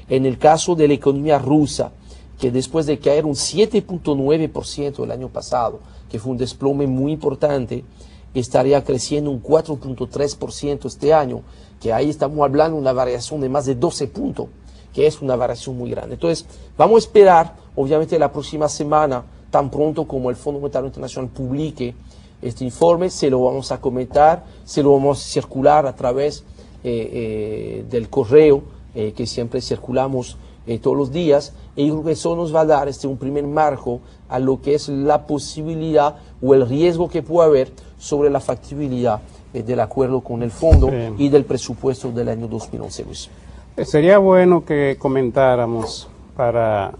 En el caso de la economía rusa, que después de caer un 7.9% el año pasado, que fue un desplome muy importante, estaría creciendo un 4.3% este año, que ahí estamos hablando de una variación de más de 12 puntos, que es una variación muy grande. Entonces, vamos a esperar, obviamente la próxima semana, tan pronto como el Fondo Monetario Internacional publique este informe, se lo vamos a comentar, se lo vamos a circular a través del correo que siempre circulamos todos los días, y creo que eso nos va a dar un primer marco a lo que es la posibilidad o el riesgo que puede haber sobre la factibilidad del acuerdo con el fondo y del presupuesto del año 2011. Luis. Sería bueno que comentáramos, para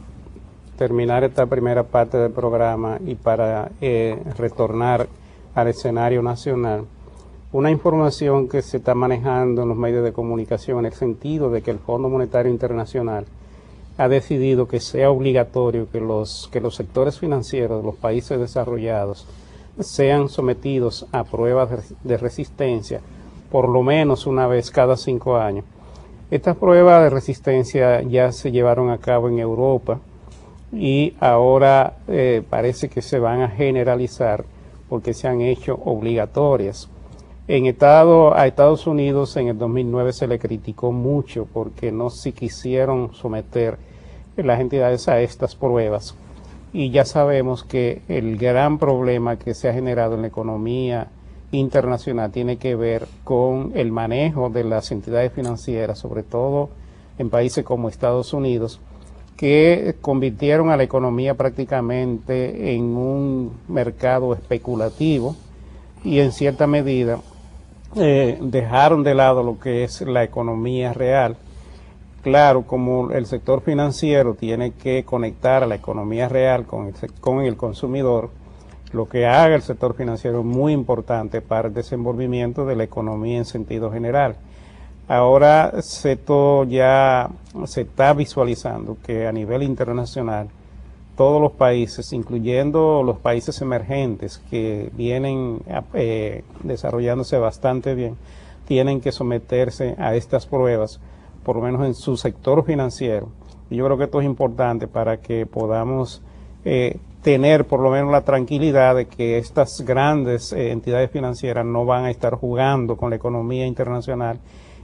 terminar esta primera parte del programa y para retornar al escenario nacional, una información que se está manejando en los medios de comunicación en el sentido de que el Fondo Monetario Internacional ha decidido que sea obligatorio que los sectores financieros de los países desarrollados sean sometidos a pruebas de resistencia por lo menos una vez cada 5 años. Estas pruebas de resistencia ya se llevaron a cabo en Europa y ahora parece que se van a generalizar porque se han hecho obligatorias. A Estados Unidos en el 2009 se le criticó mucho porque no se quisieron someter las entidades a estas pruebas, y ya sabemos que el gran problema que se ha generado en la economía internacional tiene que ver con el manejo de las entidades financieras, sobre todo en países como Estados Unidos, que convirtieron a la economía prácticamente en un mercado especulativo y en cierta medida dejaron de lado lo que es la economía real. Claro, como el sector financiero tiene que conectar a la economía real con el consumidor, lo que haga el sector financiero es muy importante para el desenvolvimiento de la economía en sentido general. Ahora esto ya se está visualizando que a nivel internacional todos los países, incluyendo los países emergentes que vienen desarrollándose bastante bien, tienen que someterse a estas pruebas, por lo menos en su sector financiero. Y yo creo que esto es importante para que podamos tener por lo menos la tranquilidad de que estas grandes entidades financieras no van a estar jugando con la economía internacional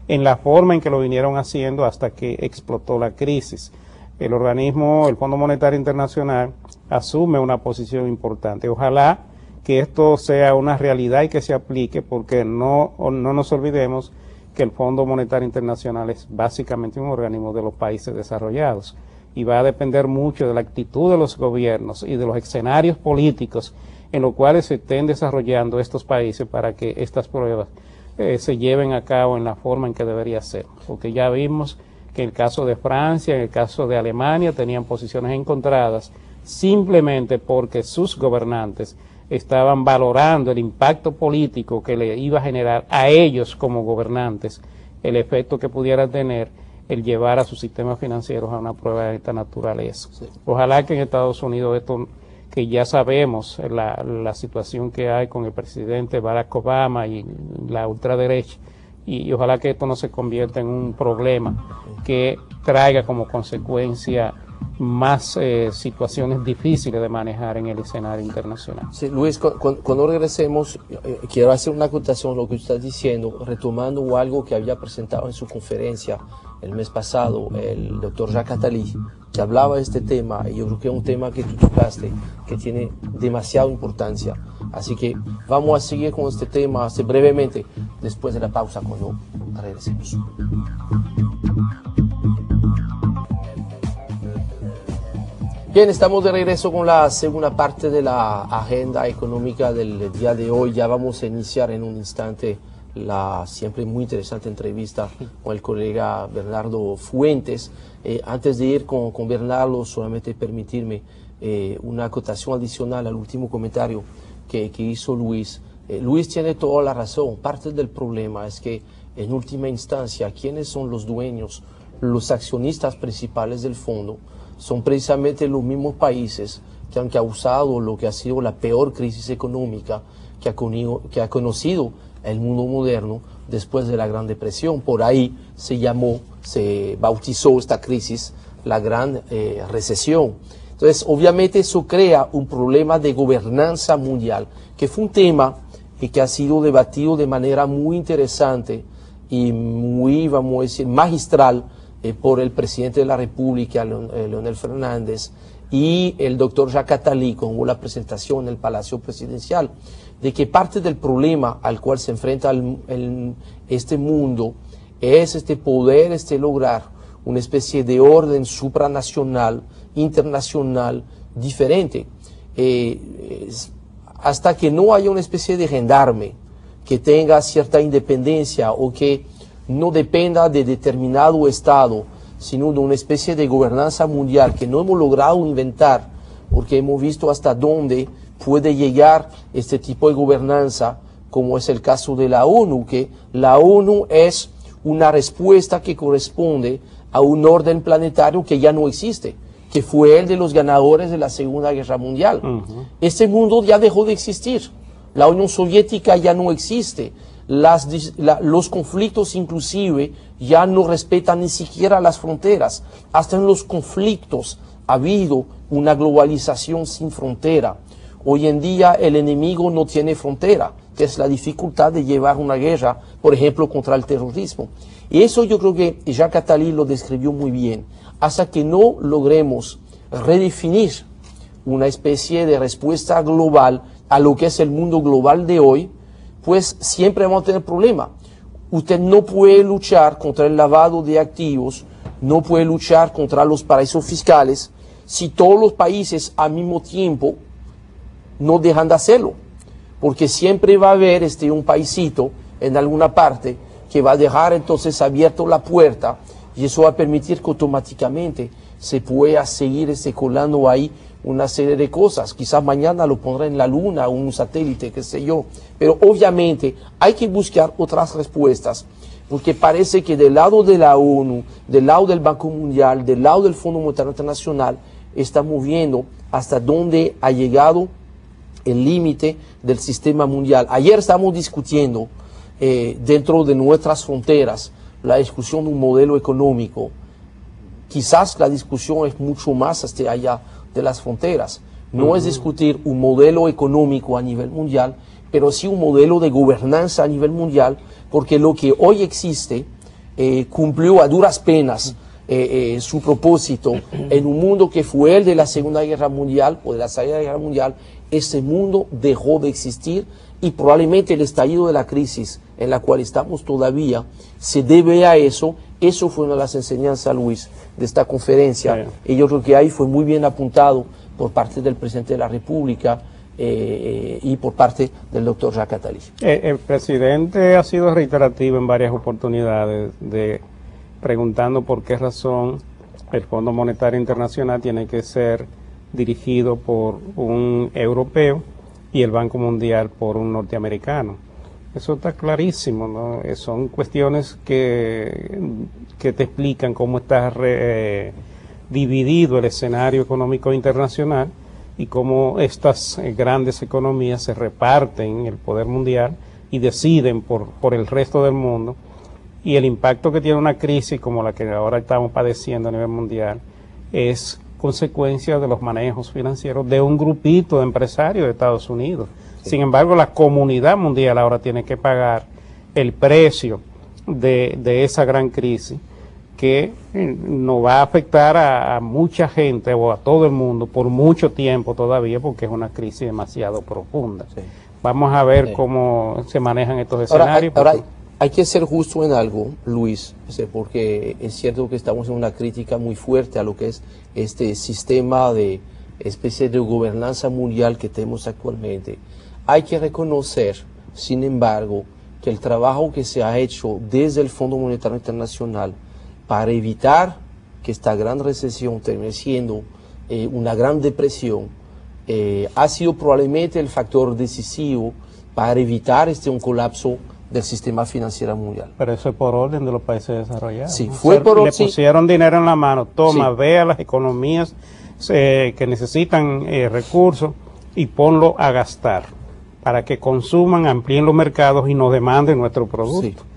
en la forma en que lo vinieron haciendo hasta que explotó la crisis. El organismo, el Fondo Monetario Internacional, asume una posición importante. Ojalá que esto sea una realidad y que se aplique, porque no nos olvidemos que el Fondo Monetario Internacional es básicamente un organismo de los países desarrollados y va a depender mucho de la actitud de los gobiernos y de los escenarios políticos en los cuales se estén desarrollando estos países para que estas pruebas se lleven a cabo en la forma en que debería ser, porque ya vimos que en el caso de Francia, en el caso de Alemania, tenían posiciones encontradas simplemente porque sus gobernantes estaban valorando el impacto político que le iba a generar a ellos como gobernantes, el efecto que pudiera tener el llevar a sus sistemas financieros a una prueba de esta naturaleza. Sí. Ojalá que en Estados Unidos esto, que ya sabemos la situación que hay con el presidente Barack Obama y la ultraderecha, y ojalá que esto no se convierta en un problema que traiga como consecuencia más situaciones difíciles de manejar en el escenario internacional. Sí, Luis, cuando regresemos, quiero hacer una acotación a lo que usted está diciendo, retomando algo que había presentado en su conferencia el mes pasado el doctor Jacques Attali, que hablaba de este tema, y yo creo que es un tema que tú tocaste, que tiene demasiada importancia. Así que vamos a seguir con este tema brevemente después de la pausa cuando regresemos. Bien, estamos de regreso con la segunda parte de la agenda económica del día de hoy. Ya vamos a iniciar en un instante la siempre muy interesante entrevista con el colega Bernardo Fuentes. Antes de ir con Bernardo, solamente permitirme una acotación adicional al último comentario que hizo Luis. Luis tiene toda la razón. Parte del problema es que en última instancia, ¿quiénes son los dueños, los accionistas principales del fondo? Son precisamente los mismos países que han causado lo que ha sido la peor crisis económica que ha conocido el mundo moderno después de la Gran Depresión. Por ahí se llamó se bautizó esta crisis la gran recesión. Entonces, obviamente eso crea un problema de gobernanza mundial, que fue un tema que ha sido debatido de manera muy interesante y muy, vamos a decir, magistral por el presidente de la República, Leonel Fernández, y el doctor Jacques Attali, con la presentación en el Palacio Presidencial, de que parte del problema al cual se enfrenta este mundo es poder lograr una especie de orden supranacional, internacional, diferente. Hasta que no haya una especie de gendarme que tenga cierta independencia o que no dependa de determinado Estado, sino de una especie de gobernanza mundial que no hemos logrado inventar, porque hemos visto hasta dónde puede llegar este tipo de gobernanza, como es el caso de la ONU, que la ONU es una respuesta que corresponde a un orden planetario que ya no existe, que fue el de los ganadores de la Segunda Guerra Mundial. Este mundo ya dejó de existir, la Unión Soviética ya no existe, los conflictos inclusive ya no respetan ni siquiera las fronteras, hasta en los conflictos ha habido una globalización sin frontera. Hoy en día el enemigo no tiene frontera, que es la dificultad de llevar una guerra, por ejemplo, contra el terrorismo. Y eso yo creo que Jacques Attali lo describió muy bien. Hasta que no logremos redefinir una especie de respuesta global a lo que es el mundo global de hoy, pues siempre vamos a tener problemas. Usted no puede luchar contra el lavado de activos, no puede luchar contra los paraísos fiscales, si todos los países al mismo tiempo no dejan de hacerlo. Porque siempre va a haber un paisito en alguna parte que va a dejar entonces abierta la puerta, y eso va a permitir que automáticamente se pueda seguir colando ahí una serie de cosas. Quizás mañana lo pondrá en la luna o un satélite, qué sé yo. Pero obviamente hay que buscar otras respuestas, porque parece que del lado de la ONU, del lado del Banco Mundial, del lado del Fondo Monetario Internacional, estamos viendo hasta dónde ha llegado el límite del sistema mundial. Ayer estamos discutiendo dentro de nuestras fronteras la discusión de un modelo económico. Quizás la discusión es mucho más hasta allá de las fronteras. No es discutir un modelo económico a nivel mundial, pero sí un modelo de gobernanza a nivel mundial, porque lo que hoy existe cumplió a duras penas su propósito en un mundo que fue el de la Segunda Guerra Mundial o de la Segunda Guerra Mundial. Ese mundo dejó de existir y probablemente el estallido de la crisis en la cual estamos todavía se debe a eso. Eso fue una de las enseñanzas, Luis, de esta conferencia. Y yo creo que ahí fue muy bien apuntado por parte del presidente de la República y por parte del doctor Jacques Attali. El presidente ha sido reiterativo en varias oportunidades preguntando por qué razón el Fondo Monetario Internacional tiene que ser dirigido por un europeo y el Banco Mundial por un norteamericano. Eso está clarísimo, ¿no? Son cuestiones que te explican cómo está dividido el escenario económico internacional y cómo estas grandes economías se reparten el poder mundial y deciden por el resto del mundo. Y el impacto que tiene una crisis como la que ahora estamos padeciendo a nivel mundial es consecuencia de los manejos financieros de un grupito de empresarios de Estados Unidos. Sí. Sin embargo, la comunidad mundial ahora tiene que pagar el precio de esa gran crisis que nos va a afectar a mucha gente o a todo el mundo por mucho tiempo todavía, porque es una crisis demasiado profunda. Sí. Vamos a ver cómo se manejan estos escenarios. Ahora hay que ser justo en algo, Luis, porque es cierto que estamos en una crítica muy fuerte a lo que es este sistema de especie de gobernanza mundial que tenemos actualmente. Hay que reconocer, sin embargo, que el trabajo que se ha hecho desde el Fondo Monetario Internacional para evitar que esta gran recesión termine siendo una gran depresión, ha sido probablemente el factor decisivo para evitar un colapso del sistema financiero mundial. Pero eso es por orden de los países desarrollados. Sí, fue por orden. Le pusieron dinero en la mano. Toma, ve a las economías que necesitan recursos y ponlo a gastar para que consuman, amplíen los mercados y nos demanden nuestro producto. Sí.